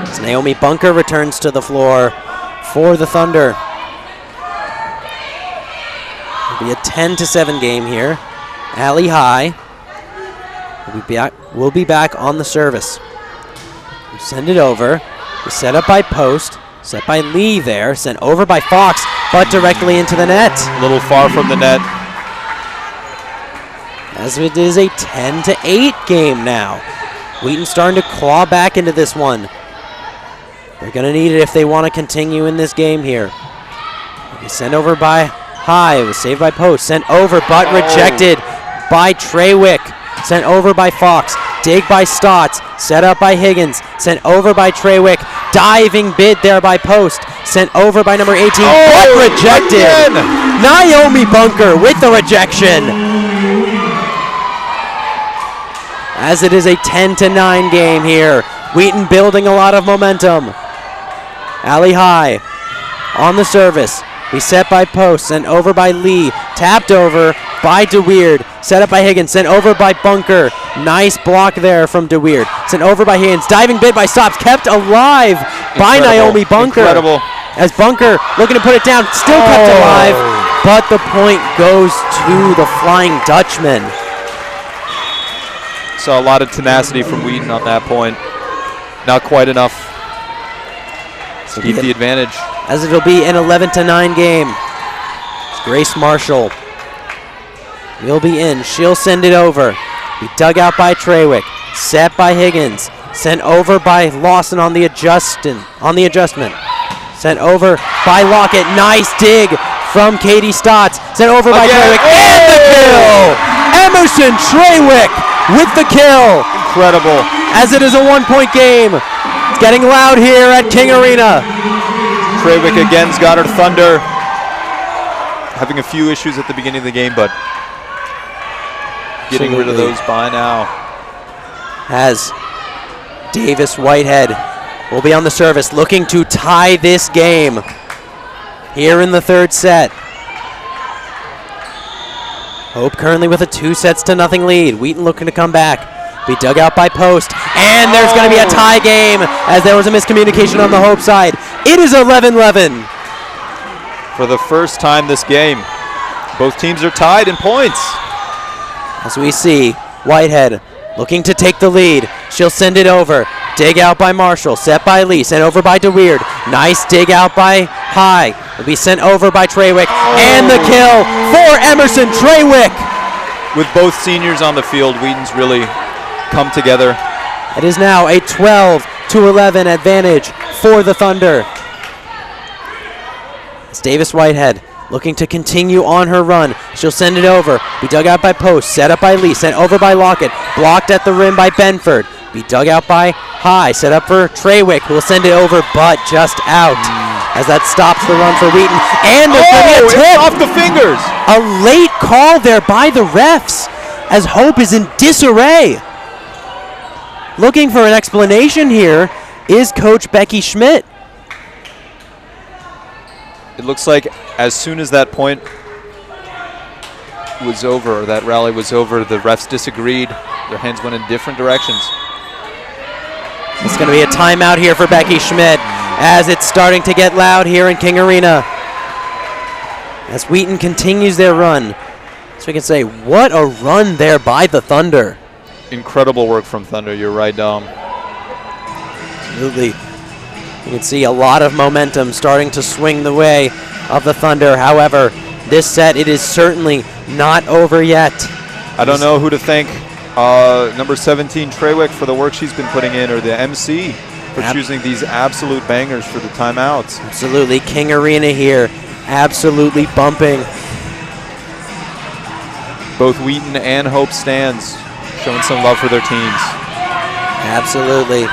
As Naomi Bunker returns to the floor for the Thunder. It'll be a 10-7 game here. Allie High will be back on the service. We send it over. We set up by Post. Set by Lee there. Sent over by Fox, but directly into the net.
A little far from the net.
As it is a 10-8 game now. Wheaton starting to claw back into this one. They're going to need it if they want to continue in this game here. He sent over by High. It was saved by Post. Sent over, but rejected by Treywick. Sent over by Fox. Dig by Stotts. Set up by Higgins. Sent over by Treywick. Diving bid there by Post. sent over by number 18, but rejected.
Again.
Naomi Bunker with the rejection. As it is a 10-9 game here. Wheaton building a lot of momentum. Allie High on the service. Be set by Post, sent over by Lee, tapped over by DeWeerd, set up by Higgins, sent over by Bunker. Nice block there from DeWeerd. Sent over by Higgins, diving bid by Stops, kept alive by Naomi Bunker.
Incredible.
As Bunker looking to put it down, still kept alive, but the point goes to the Flying Dutchman.
Saw a lot of tenacity from Wheaton on that point. Not quite enough to keep the advantage.
As it'll be an 11-9 game. Grace Marshall will be in. She'll send it over. Be dug out by Trawick. Set by Higgins. Sent over by Lawson on the adjustment. Sent over by Lockett. Nice dig from Katie Stotts. Sent over by Trawick. And the kill! Emerson Trawick with the kill.
Incredible.
As it is a 1-point game. It's getting loud here at King Arena.
Trawick again's got her Thunder. Having a few issues at the beginning of the game, but getting rid of those by now.
As Davis Whitehead will be on the service, looking to tie this game here in the third set. Hope currently with a 2-0 lead. Wheaton looking to come back. Be dug out by Post. And there's going to be a tie game as there was a miscommunication on the Hope side. It is 11-11.
For the first time this game, both teams are tied in points.
As we see Whitehead looking to take the lead. She'll send it over. Dig out by Marshall. Set by Lee. Sent over by DeWeerd. Nice dig out by High. Will be sent over by Trawick. And the kill for Emerson Trawick.
With both seniors on the field, Wheaton's really come together.
It is now a 12-11 advantage for the Thunder. It's Davis Whitehead looking to continue on her run. She'll send it over. Be dug out by Post. Set up by Lee. Sent over by Lockett. Blocked at the rim by Benford. Be dug out by High. Set up for Trawick, who will send it over, but just out. As that stops the run for Wheaton. And there's going to be a tip.
Off the fingers.
A late call there by the refs as Hope is in disarray. Looking for an explanation here is Coach Becky Schmidt.
It looks like as soon as that point was over, or that rally was over, the refs disagreed. Their hands went in different directions.
It's going to be a timeout here for Becky Schmidt as it's starting to get loud here in King Arena. As Wheaton continues their run. So we can say, what a run there by the Thunder.
Incredible work from Thunder. You're right, Dom.
Absolutely. You can see a lot of momentum starting to swing the way of the Thunder. However, this set, it is certainly not over yet.
I don't know who to thank. Number 17, Trawick, for the work she's been putting in, or the MC for choosing these absolute bangers for the timeouts.
Absolutely. King Arena here, absolutely bumping.
Both Wheaton and Hope stands showing some love for their teams.
Absolutely.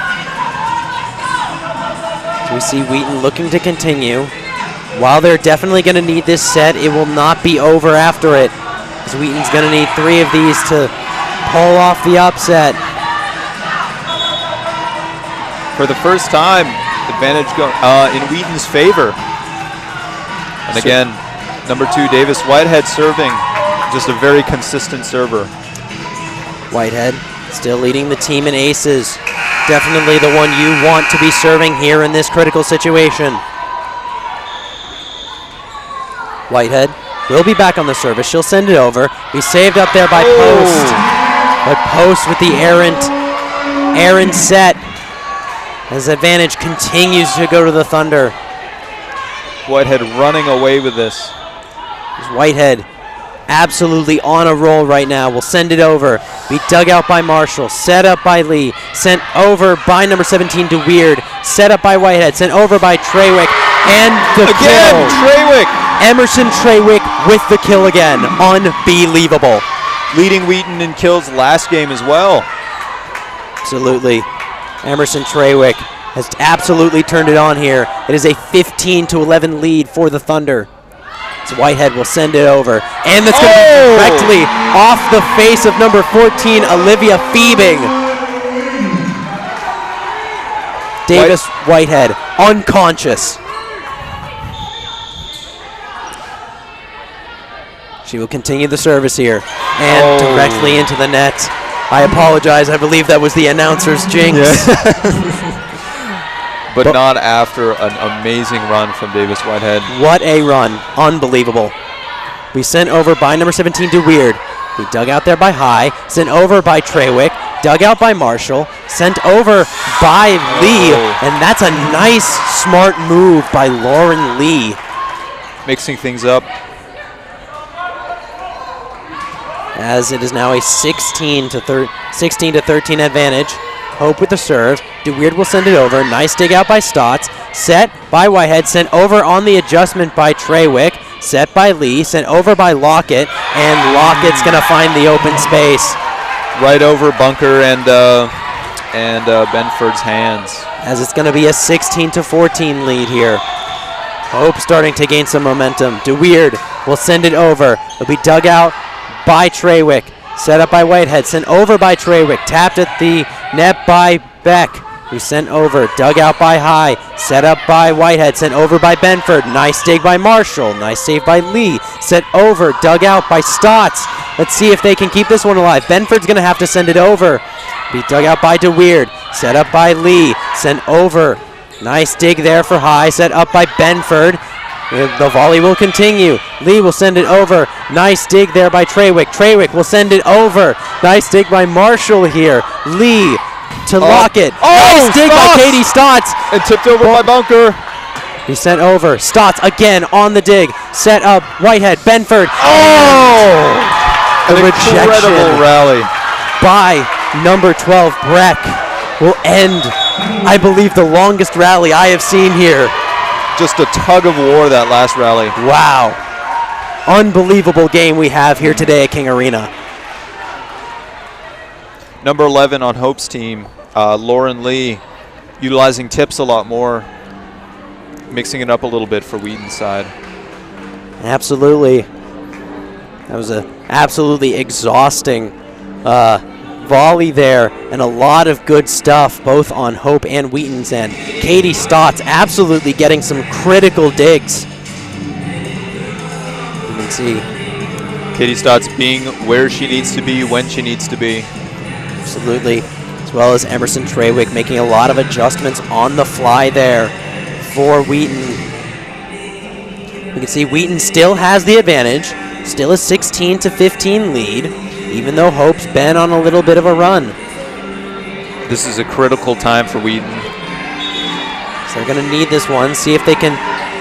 So we see Wheaton looking to continue. While they're definitely going to need this set, it will not be over after it. Because Wheaton's going to need 3 of these to pull off the upset.
For the first time, advantage in Wheaton's favor. And again, number 2, Davis Whitehead serving. Just a very consistent server.
Whitehead still leading the team in aces. Definitely the one you want to be serving here in this critical situation. Whitehead will be back on the service. She'll send it over. Be saved up there by Post. But Post with the errant set. As advantage continues to go to the Thunder.
Whitehead running away with this.
Whitehead absolutely on a roll right now. We'll send it over. Be dug out by Marshall. Set up by Lee. Sent over by number 17 DeWeerd. Set up by Whitehead. Sent over by Trawick. And the
kill.
Trawick. Emerson Trawick with the kill again. Unbelievable.
Leading Wheaton in kills last game as well.
Absolutely. Emerson Trawick has absolutely turned it on here. It is a 15-11 lead for the Thunder. So Whitehead will send it over. And that's going to be directly off the face of number 14, Olivia Fiebing. Davis Whitehead, unconscious. She will continue the service here. And directly into the net. I apologize. I believe that was the announcer's jinx.
Yeah. But not after an amazing run from Davis Whitehead.
What a run. Unbelievable. We sent over by number 17 to Weird. We dug out there by High. Sent over by Treywick. Dug out by Marshall. Sent over by Lee. And that's a nice, smart move by Lauren Lee.
Mixing things up.
As it is now a 16 to 13 advantage. Hope with the serve. DeWeird will send it over. Nice dig out by Stotts. Set by Whitehead. Sent over on the adjustment by Treywick. Set by Lee. Sent over by Lockett. And Lockett's going to find the open space.
Right over Bunker and Benford's hands.
As it's going to be a 16-14 lead here. Hope starting to gain some momentum. DeWeird will send it over. It'll be dug out by Treywick. Set up by Whitehead. Sent over by Treywick. Tapped at the net by Beck. We sent over. Dug out by High. Set up by Whitehead. Sent over by Benford. Nice dig by Marshall. Nice save by Lee. Sent over. Dug out by Stotts. Let's see if they can keep this one alive. Benford's going to have to send it over. Be dug out by DeWeird. Set up by Lee. Sent over. Nice dig there for High. Set up by Benford. The volley will continue. Lee will send it over. Nice dig there by Treywick. Treywick will send it over. Nice dig by Marshall here. Lee to Lockett. Nice dig by Katie Stotts.
And tipped over by Bunker.
He sent over. Stotts again on the dig. Set up Whitehead. Benford.
An incredible rally
by number 12, Breck, will end, I believe, the longest rally I have seen here.
Just a tug of war, that last rally.
Wow. Unbelievable game we have here today at King Arena.
Number 11 on Hope's team, Lauren Lee, utilizing tips a lot more, mixing it up a little bit for Wheaton's side.
Absolutely. That was an absolutely exhausting volley there, and a lot of good stuff both on Hope and Wheaton's end. Katie Stotts absolutely getting some critical digs. You can see
Katie Stotts being where she needs to be, when she needs to be.
Absolutely. As well as Emerson Treywick making a lot of adjustments on the fly there for Wheaton. We can see Wheaton still has the advantage, still a 16-15 lead, even though Hope's been on a little bit of a run.
This is a critical time for Wheaton.
So they're going to need this one, see if they can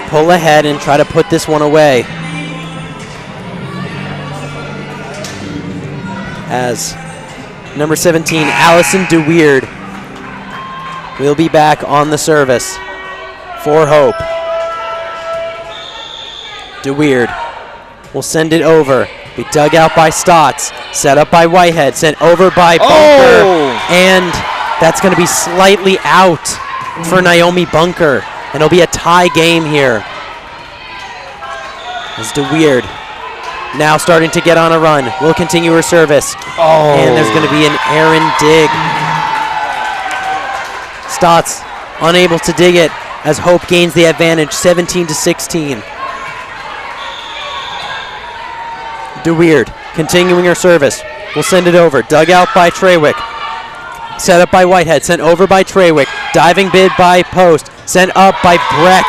pull ahead and try to put this one away. As number 17, Allison DeWeird, will be back on the service for Hope. DeWeird will send it over. Be dug out by Stotts, set up by Whitehead, sent over by Bunker, and that's going to be slightly out for Naomi Bunker, and it'll be a tie game here. As DeWeird now starting to get on a run, will continue her service, and there's going to be an errant dig. Stotts unable to dig it as Hope gains the advantage, 17-16. DeWeird continuing her service. Will send it over. Dug out by Treywick. Set up by Whitehead. Sent over by Treywick. Diving bid by Post. Sent up by Breck.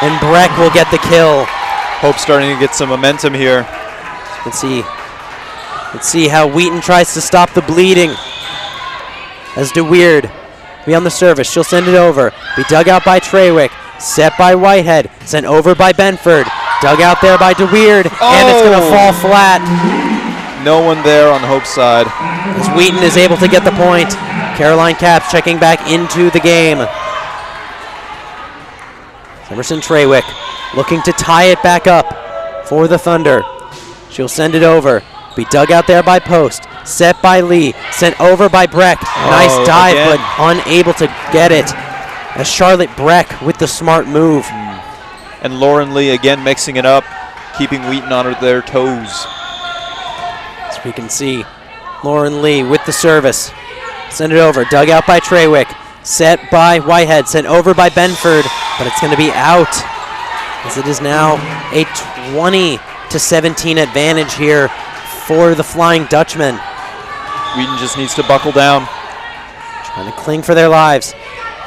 And Breck will get the kill.
Hope starting to get some momentum here.
Let's see how Wheaton tries to stop the bleeding. As DeWeird be on the service. She'll send it over. Be dug out by Treywick. Set by Whitehead. Sent over by Benford. Dug out there by DeWeird, and it's going to fall flat.
No one there on Hope's side.
As Wheaton is able to get the point. Caroline Capps checking back into the game. Emerson Treywick looking to tie it back up for the Thunder. She'll send it over. Be dug out there by Post. Set by Lee. Sent over by Breck. Nice dive, but unable to get it. as Charlotte Breck with the smart move.
And Lauren Lee again mixing it up, keeping Wheaton on their toes.
As we can see, Lauren Lee with the service. Send it over, dug out by Trawick. Set by Whitehead, sent over by Benford, but it's going to be out, as it is now a 20-17 advantage here for the Flying Dutchman.
Wheaton just needs to buckle down.
Trying to cling for their lives.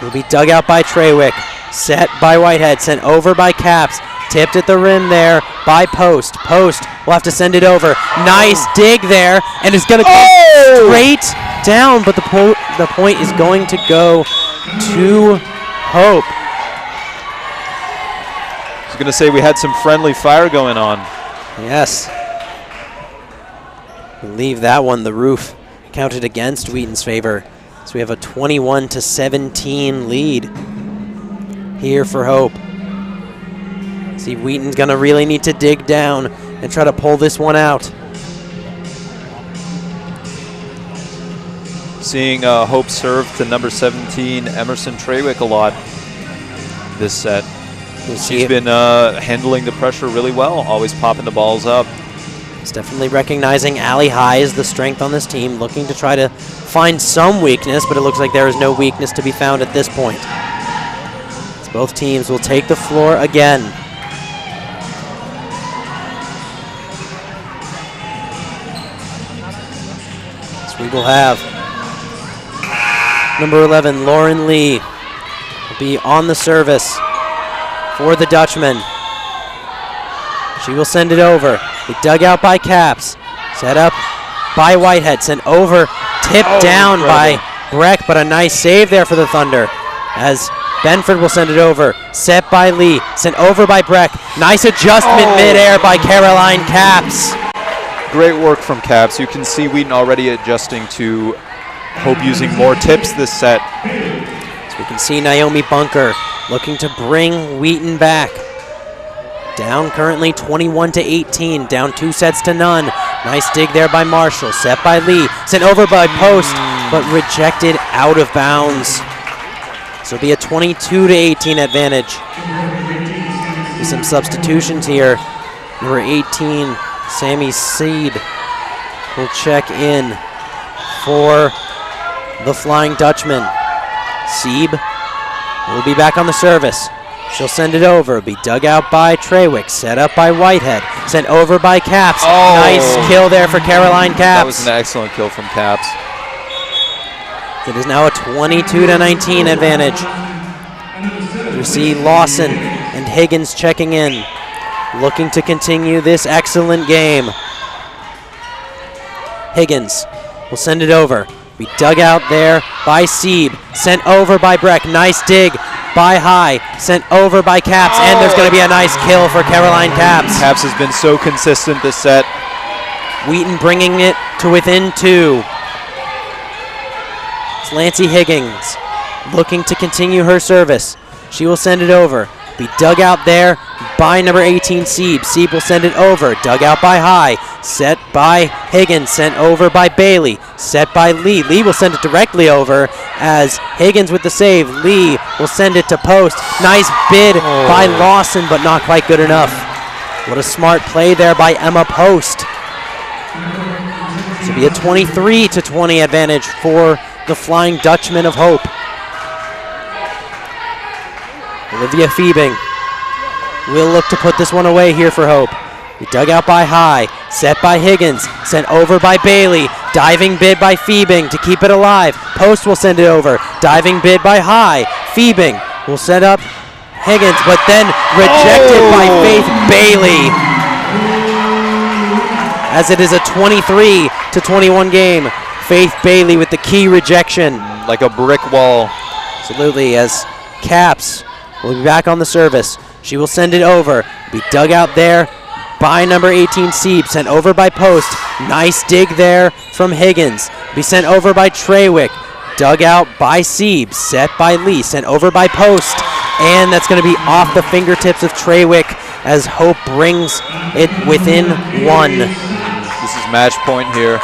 Will be dug out by Trawick, set by Whitehead, sent over by Caps, tipped at the rim there by Post. Post will have to send it over. Nice dig there, and it's going to go straight down, but the point is going to go to Hope.
I was going to say we had some friendly fire going on.
Yes. I believe that one, the roof, counted against Wheaton's favor. So we have a 21-17 lead here for Hope. See, Wheaton's going to really need to dig down and try to pull this one out.
Seeing Hope serve to number 17, Emerson Trawick, a lot this set. She's been handling the pressure really well, always popping the balls up.
It's definitely recognizing Allie High is the strength on this team, looking to try to find some weakness, but it looks like there is no weakness to be found at this point. So both teams will take the floor again. So we will have number 11, Lauren Lee, will be on the service for the Dutchman. She will send it over. Be dug out by Caps. Set up by Whitehead. Sent over. Tipped down by Breck, but a nice save there for the Thunder. As Benford will send it over. Set by Lee. Sent over by Breck. Nice adjustment midair by Caroline Caps.
Great work from Caps. You can see Wheaton already adjusting to Hope using more tips this set.
So we can see Naomi Bunker looking to bring Wheaton back. Down currently 21-18, down 2 sets to none. Nice dig there by Marshall, set by Lee, sent over by Post, but rejected out of bounds. So it'll be a 22-18 advantage. With some substitutions here. Number 18, Sammy Seed, will check in for the Flying Dutchman. Sieb will be back on the service. She'll send it over. Be dug out by Trawick. Set up by Whitehead. Sent over by Caps. Nice kill there for Caroline Caps.
That was an excellent kill from Caps.
It is now a 22-19 advantage. You see Lawson and Higgins checking in, looking to continue this excellent game. Higgins will send it over. Be dug out there by Sieb. Sent over by Breck. Nice dig by High. Sent over by Caps. And there's going to be a nice kill for Caroline Caps.
Caps has been so consistent this set.
Wheaton bringing it to within 2. It's Lancey Higgins looking to continue her service. She will send it over. Be dug out there by number 18, Sieb. Sieb will send it over. Dug out by High. Set by Higgins. Sent over by Bailey. Set by Lee. Lee will send it directly over as Higgins with the save. Lee will send it to Post. Nice bid by Lawson, but not quite good enough. What a smart play there by Emma Post. This will be a 23-20 advantage for the Flying Dutchman of Hope. Olivia Fiebing will look to put this one away here for Hope. He dug out by High, set by Higgins, sent over by Bailey, diving bid by Fiebing to keep it alive. Post will send it over, diving bid by High. Fiebing will set up Higgins, but then rejected by Faith Bailey. As it is a 23-21 game. Faith Bailey with the key rejection.
Like a brick wall.
Absolutely, as Caps will be back on the service. She will send it over. Be dug out there by number 18, Sieb. Sent over by Post. Nice dig there from Higgins. Be sent over by Trawick. Dug out by Sieb. Set by Lee. Sent over by Post. And that's going to be off the fingertips of Trawick as Hope brings it within 1.
This is match point here.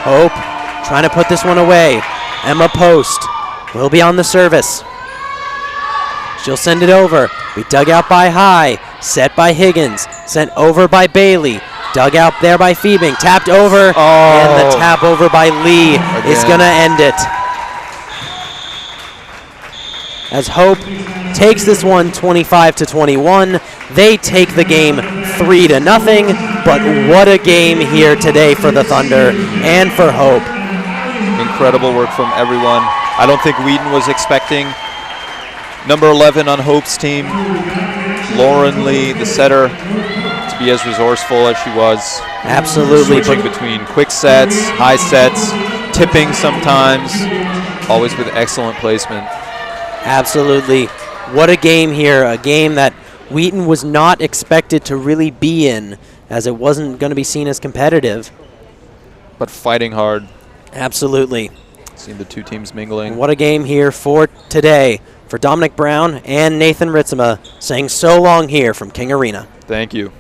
Hope trying to put this one away. Emma Post will be on the service. She'll send it over. Be dug out by High. Set by Higgins. Sent over by Bailey. Dug out there by Feebing. Tapped over. And the tap over by Lee is going to end it. As Hope takes this one 25-21. They take the game 3-0. But what a game here today for the Thunder and for Hope.
Incredible work from everyone. I don't think Wheaton was expecting number 11 on Hope's team, Lauren Lee, the setter, to be as resourceful as she was.
Absolutely.
Switching between quick sets, high sets, tipping sometimes, always with excellent placement.
Absolutely. What a game here, a game that Wheaton was not expected to really be in, as it wasn't going to be seen as competitive.
But fighting hard.
Absolutely.
Seeing the two teams mingling.
What a game here for today for Dominic Brown and Nathan Ritzema, saying so long here from King Arena.
Thank you.